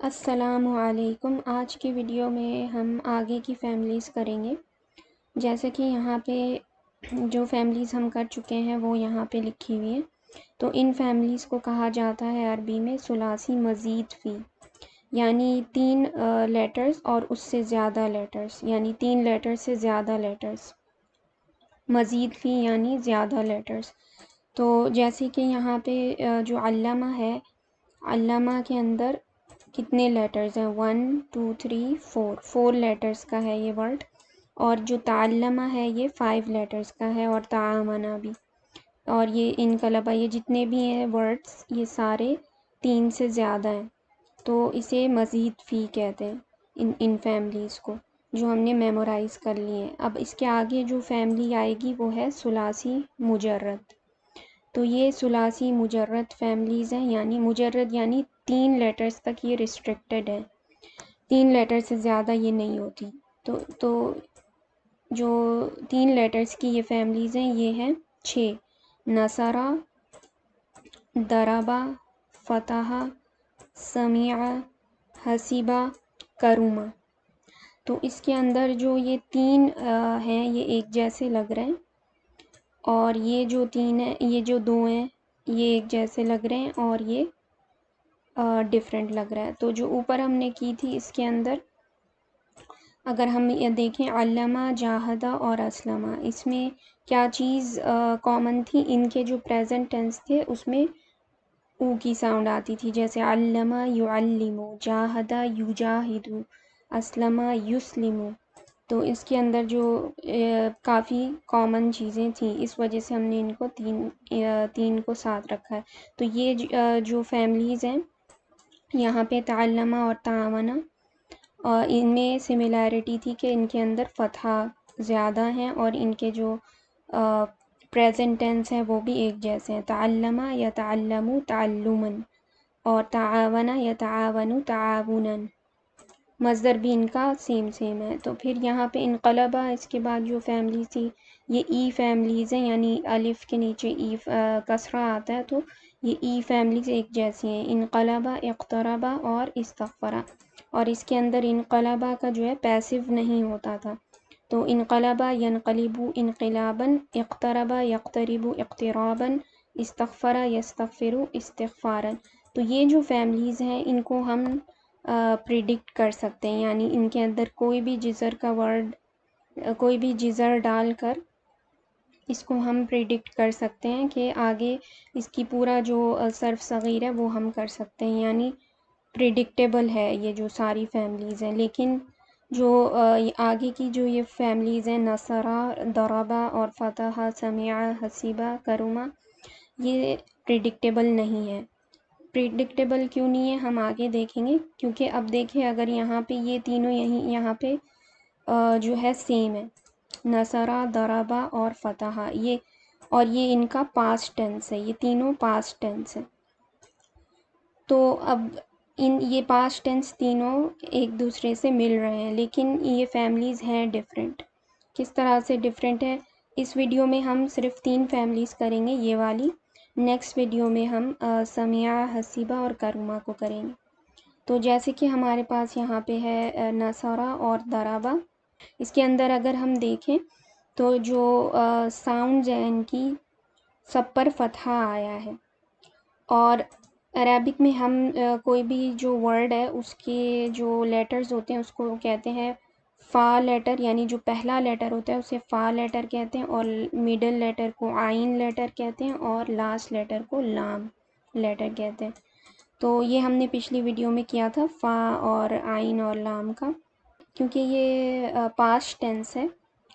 السلام علیکم۔ آج کی ویڈیو میں ہم آگے کی فیملیز کریں گے۔ جیسے کہ یہاں پہ جو فیملیز ہم کر چکے ہیں وہ یہاں پہ لکھی ہوئی ہیں۔ تو ان فیملیز کو کہا جاتا ہے عربی میں ثلاثی مزید فی، یعنی 3 لیٹرز اور اس سے زیادہ لیٹرز، یعنی 3 لیٹر سے زیادہ لیٹرز۔ مزید فی یعنی زیادہ لیٹرز۔ تو جیسے کہ یہاں پہ جو علامہ ہے، علامہ کے اندر کتنے لیٹرز ہیں؟ 1 2 3 4 لیٹرز کا ہے یہ ورڈ، اور جو تعلمہ ہے یہ 5 لیٹرز کا ہے، اور تعاونہ بھی، اور یہ انقلبہ، یہ جتنے بھی ہیں ورڈز یہ سارے 3 سے زیادہ ہیں۔ تو اسے مزید فی کہتے ہیں ان فیملیز کو، جو ہم نے میمورائز کر لی ہیں۔ اب اس کے آگے جو فیملی آئے گی وہ ہے ثلاثی مجرد۔ تو یہ ثلاثی مجرد فیملیز ہیں، یعنی مجرد یعنی 3 لیٹرز تک یہ ریسٹرکٹیڈ ہے، 3 لیٹر سے زیادہ یہ نہیں ہوتی۔ تو جو 3 لیٹرز کی یہ فیملیز ہیں یہ ہیں 6: نصرہ، ضربہ، فتح، سمع، حسبہ، کرمہ۔ تو اس کے اندر جو یہ 3 ہیں یہ ایک جیسے لگ رہے ہیں، اور یہ جو 3 ہیں، یہ جو 2 ہیں یہ ایک جیسے لگ رہے ہیں، اور یہ ڈیفرنٹ لگ رہا ہے۔ تو جو اوپر ہم نے کی تھی اس کے اندر اگر ہم یہ دیکھیں علامہ، جاہدہ اور اسلمہ، اس میں کیا چیز کامن تھی؟ ان کے جو پریزنٹ ٹینس تھے اس میں او کی ساؤنڈ آتی تھی، جیسے علامہ یعلم، جاہدہ یجاہد، اسلمہ یسلم۔ تو اس کے اندر جو کافی کامن چیزیں تھیں، اس وجہ سے ہم نے ان کو تین کو ساتھ رکھا ہے۔ تو یہ جو فیملیز ہیں یہاں پہ تعلمہ اور تعاونہ، ان میں سملیرٹی تھی کہ ان کے اندر فتحہ زیادہ ہیں، اور ان کے جو پریزنٹ ٹینس ہیں وہ بھی ایک جیسے ہیں، تعلمہ یتعلم تعلما، اور تعاونہ یتعاون تعاونا، مصدر بھی ان کا سیم ہے۔ تو پھر یہاں پہ انقلبہ، اس کے بعد جو فیملی تھی یہ ای فیملیز ہیں، یعنی الف کے نیچے ای کسرہ آتا ہے، تو یہ ای فیملیز ایک جیسی ہیں، انقلبہ، اقتربہ اور استغفرہ۔ اور اس کے اندر انقلبہ کا جو ہے پیسو نہیں ہوتا تھا، تو انقلبہ ینقلب انقلابا، اقتربہ یقترب اقترابا، استغفرہ یستغفر استغفارا۔ تو یہ جو فیملیز ہیں ان کو ہم پریڈکٹ کر سکتے ہیں، یعنی ان کے اندر کوئی بھی جزر کا ورڈ، کوئی بھی جزر ڈال کر اس کو ہم پریڈکٹ کر سکتے ہیں کہ آگے اس کی پورا جو صرف صغیر ہے وہ ہم کر سکتے ہیں، یعنی پریڈکٹیبل ہے یہ جو ساری فیملیز ہیں۔ لیکن جو آگے کی جو یہ فیملیز ہیں نصرہ، ضربہ اور فتح، سمع، حسبہ، کرمہ، یہ پریڈکٹیبل نہیں ہے۔ پریڈکٹیبل کیوں نہیں ہے ہم آگے دیکھیں گے، کیونکہ اب دیکھیں اگر یہاں پہ یہ تینوں یہاں پہ جو ہے سیم ہے، نصرہ، ضربہ اور فتح، اور یہ ان کا پاسٹ ٹینس ہے، یہ تینوں پاسٹ ٹینس ہے۔ تو اب یہ پاسٹ ٹینس تینوں ایک دوسرے سے مل رہے ہیں، لیکن یہ فیملیز ہیں ڈیفرنٹ۔ کس طرح سے ڈیفرنٹ ہے؟ اس ویڈیو میں ہم صرف 3 فیملیز کریں گے، یہ والی۔ نیکسٹ ویڈیو میں ہم سمع، حسبہ اور کرمہ کو کریں گے۔ تو جیسے کہ ہمارے پاس یہاں پہ ہے نصرہ اور ضربہ، اس کے اندر اگر ہم دیکھیں تو جو ساؤنڈز ہیں ان کی سب پر فتحہ آیا ہے، اور عربک میں ہم کوئی بھی جو ورڈ ہے اس کے جو لیٹرز ہوتے ہیں اس کو کہتے ہیں فا لیٹر، یعنی جو پہلا لیٹر ہوتا ہے اسے فا لیٹر کہتے ہیں، اور میڈل لیٹر کو عین لیٹر کہتے ہیں، اور لاسٹ لیٹر کو لام لیٹر کہتے ہیں۔ تو یہ ہم نے پچھلی ویڈیو میں کیا تھا فا اور عین اور لام کا، کیونکہ یہ پاسٹ ٹینس ہے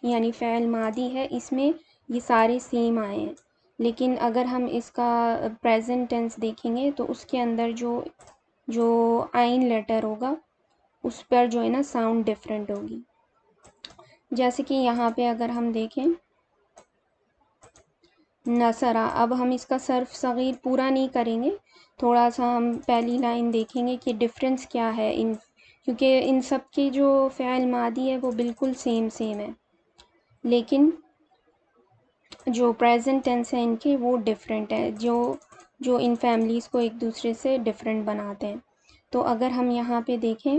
یعنی فعل ماضی ہے، اس میں یہ سارے سیم آئے ہیں۔ لیکن اگر ہم اس کا پریزنٹ ٹینس دیکھیں گے تو اس کے اندر جو عین لیٹر ہوگا اس پر جو ہے نا ساؤنڈ ڈیفرنٹ ہوگی۔ جیسے کہ یہاں پہ اگر ہم دیکھیں نصرہ، اب ہم اس کا صرف صغیر پورا نہیں کریں گے، تھوڑا سا ہم پہلی لائن دیکھیں گے کہ ڈفرینس کیا ہے کیونکہ ان سب کی جو فعل ماضی ہے وہ بالکل سیم ہے، لیکن جو پریزنٹ ٹینس ہے ان کے وہ ڈیفرنٹ ہے، جو ان فیملیز کو ایک دوسرے سے ڈیفرنٹ بناتے ہیں۔ تو اگر ہم یہاں پہ دیکھیں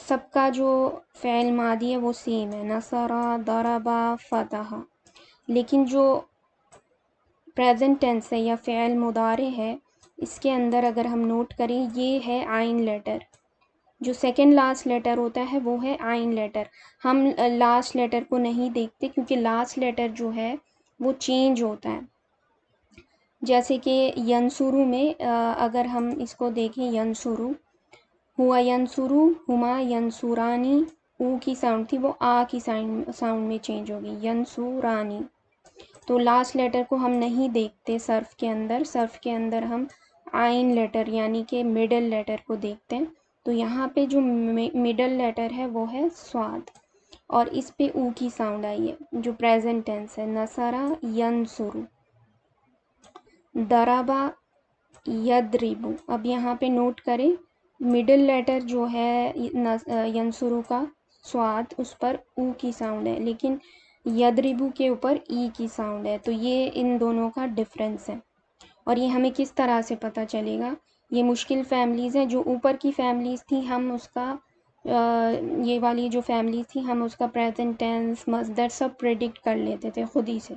سب کا جو فعل ماضی ہے وہ سیم ہے، نصرہ، ضربہ، فتح، لیکن جو پریزنٹ ٹینس ہے یا فعل مضارع ہے اس کے اندر اگر ہم نوٹ کریں یہ ہے عین لیٹر، جو سیکنڈ لاسٹ لیٹر ہوتا ہے وہ ہے عین لیٹر. ہم لاسٹ لیٹر کو نہیں دیکھتے کیونکہ لاسٹ لیٹر جو ہے وہ چینج ہوتا ہے. جیسے کہ ینصرو میں اگر ہم اس کو دیکھیں، ینصرو، ہوا ینصرو، ہما ینصرانی، او کی ساؤنڈ تھی وہ آ کی ساؤنڈ میں چینج ہوگی، ینصرانی. تو لاسٹ لیٹر کو ہم نہیں دیکھتے صرف کے اندر، صرف کے اندر ہم عین لیٹر یعنی کہ مڈل لیٹر کو دیکھتے ہیں. تو یہاں پہ جو مڈل لیٹر ہے وہ ہے صاد، اور اس پہ او کی ساؤنڈ آئی ہے جو پریزنٹ ٹینس ہے، نصرہ ینصرو، ضربہ یضرب. اب یہاں پہ نوٹ کریں مڈل لیٹر جو ہے ینصرو کا صاد اس پر او کی ساؤنڈ ہے، لیکن یضربو کے اوپر ای کی ساؤنڈ ہے. تو یہ ان دونوں کا ڈفرینس ہے. اور یہ ہمیں کس طرح سے پتہ چلے گا؟ یہ مشکل فیملیز ہیں، جو اوپر کی فیملیز تھیں ہم اس کا یہ والی جو فیملیز تھیں ہم اس کا پریزنٹ ٹینس، مصدر سب پریڈکٹ کر لیتے تھے خود ہی سے،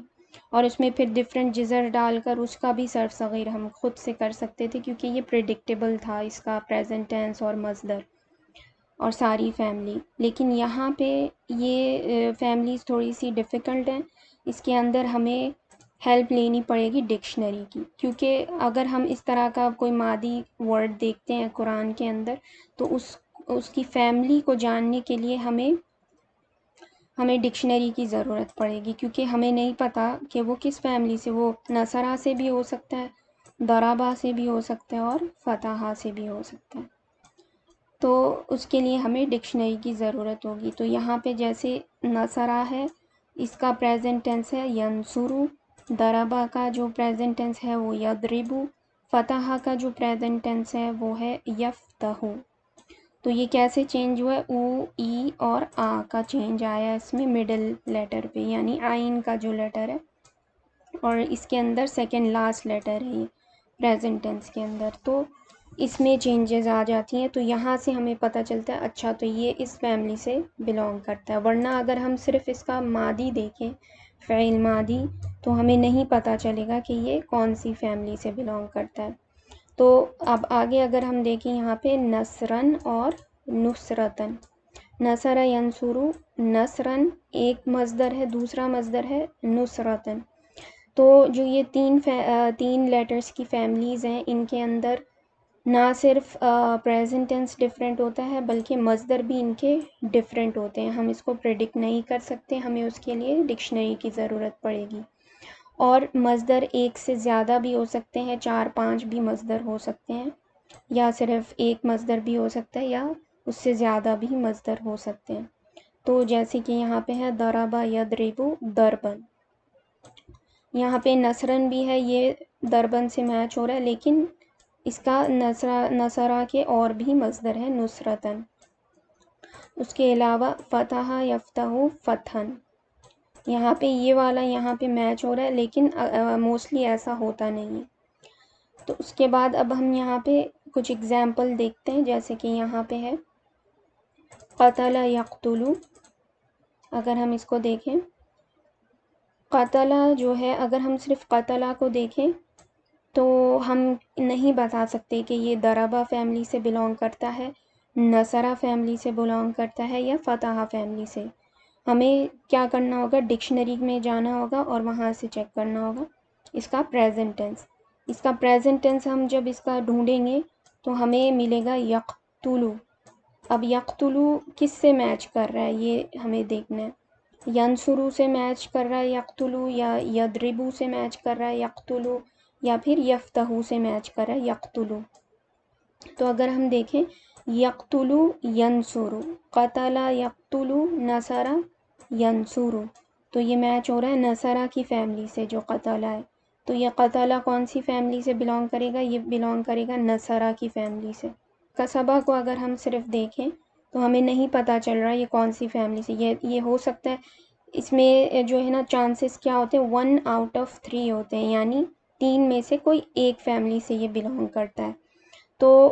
اور اس میں پھر ڈفرینٹ جزر ڈال کر اس کا بھی صرف صغیر ہم خود سے کر سکتے تھے کیونکہ یہ پریڈکٹیبل تھا اس کا پریزنٹ ٹینس اور مصدر اور ساری فیملی. لیکن یہاں پہ یہ فیملیز تھوڑی سی ڈیفیکلٹ ہیں، اس کے اندر ہمیں ہیلپ لینی پڑے گی ڈکشنری کی، کیونکہ اگر ہم اس طرح کا کوئی مادی ورڈ دیکھتے ہیں قرآن کے اندر تو اس کی فیملی کو جاننے کے لیے ہمیں ڈکشنری کی ضرورت پڑے گی، کیونکہ ہمیں نہیں پتہ کہ وہ کس فیملی سے، وہ نصرہ سے بھی ہو سکتا ہے، ضربہ سے بھی ہو سکتا ہے، اور فتح سے بھی ہو سکتا ہے. تو اس کے لیے ہمیں ڈکشنری کی ضرورت ہوگی. تو یہاں پہ جیسے نصرہ ہے اس کا پریزنٹ ٹینس ہے ینصرو، ضربہ کا جو پریزنٹ ٹینس ہے وہ یضربو، فتح کا جو پریزنٹ ٹینس ہے وہ ہے یفتح. تو یہ کیسے چینج ہوا ہے؟ او، ای اور آ کا چینج آیا اس میں مڈل لیٹر پہ، یعنی عین کا جو لیٹر ہے، اور اس کے اندر سیکنڈ لاسٹ لیٹر ہے یہ پریزنٹ ٹینس کے اندر، تو اس میں چینجز آ جاتی ہیں. تو یہاں سے ہمیں پتہ چلتا ہے اچھا تو یہ اس فیملی سے بلونگ کرتا ہے. ورنہ اگر ہم صرف اس کا ماضی دیکھیں، فعل ماضی، تو ہمیں نہیں پتہ چلے گا کہ یہ کون سی فیملی سے بلونگ کرتا ہے. تو اب آگے اگر ہم دیکھیں یہاں پہ نصرن اور نصرتن، نصر ینصرو، نصرن ایک مصدر ہے، دوسرا مصدر ہے نصرتن. تو جو یہ تین لیٹرز کی فیملیز ہیں ان کے اندر نہ صرف پریزنٹ ٹینس ڈفرینٹ ہوتا ہے بلکہ مصدر بھی ان کے ڈفرینٹ ہوتے ہیں. ہم اس کو پریڈکٹ نہیں کر سکتے، ہمیں اس کے لیے ڈکشنری کی ضرورت پڑے گی. اور مصدر ایک سے زیادہ بھی ہو سکتے ہیں، 4-5 بھی مصدر ہو سکتے ہیں، یا صرف ایک مصدر بھی ہو سکتا ہے، یا اس سے زیادہ بھی مصدر ہو سکتے ہیں. تو جیسے کہ یہاں پہ ہے ضربہ یضرب ضربن، یہاں پہ نصرن بھی ہے، یہ ضربن سے میچ ہو رہا ہے، لیکن اس کا نصرہ کے اور بھی مصدر ہے نصرتن. اس کے علاوہ فتح یفتح فتحن، یہاں پہ یہ والا یہاں پہ میچ ہو رہا ہے، لیکن موسٹلی ایسا ہوتا نہیں ہے. تو اس کے بعد اب ہم یہاں پہ کچھ اگزامپل دیکھتے ہیں، جیسے کہ یہاں پہ ہے قتل یقتل. اگر ہم اس کو دیکھیں قتل جو ہے، اگر ہم صرف قتل کو دیکھیں تو ہم نہیں بتا سکتے کہ یہ ضربہ فیملی سے بلونگ کرتا ہے، نصرہ فیملی سے بلونگ کرتا ہے، یا فتح فیملی سے. ہمیں کیا کرنا ہوگا؟ ڈکشنری میں جانا ہوگا اور وہاں سے چیک کرنا ہوگا اس کا پریزنٹ ٹینس. اس کا پریزنٹ ٹینس ہم جب اس کا ڈھونڈیں گے تو ہمیں ملے گا یقتلو. اب یقتلو کس سے میچ کر رہا ہے یہ ہمیں دیکھنا ہے. ینصرو سے میچ کر رہا ہے یقتلو، یا یضربو سے میچ کر رہا ہے یقتلو، یا پھر یفتحو سے میچ کر رہا ہے یقتلو. تو اگر ہم دیکھیں یقتلو ینصرو، قتل یقتلو، نصر ینصرو، تو یہ میچ ہو رہا ہے نصرہ کی فیملی سے جو قتل ہے. تو یہ قتل کون سی فیملی سے بلونگ کرے گا؟ یہ بلونگ کرے گا نصرہ کی فیملی سے. قصبہ کو اگر ہم صرف دیکھیں تو ہمیں نہیں پتہ چل رہا یہ کون سی فیملی سے. یہ ہو سکتا ہے اس میں جو ہے نا چانسز کیا ہوتے ہیں، 1 آؤٹ آف 3 ہوتے ہیں، یعنی 3 میں سے کوئی ایک فیملی سے یہ بلونگ کرتا ہے. تو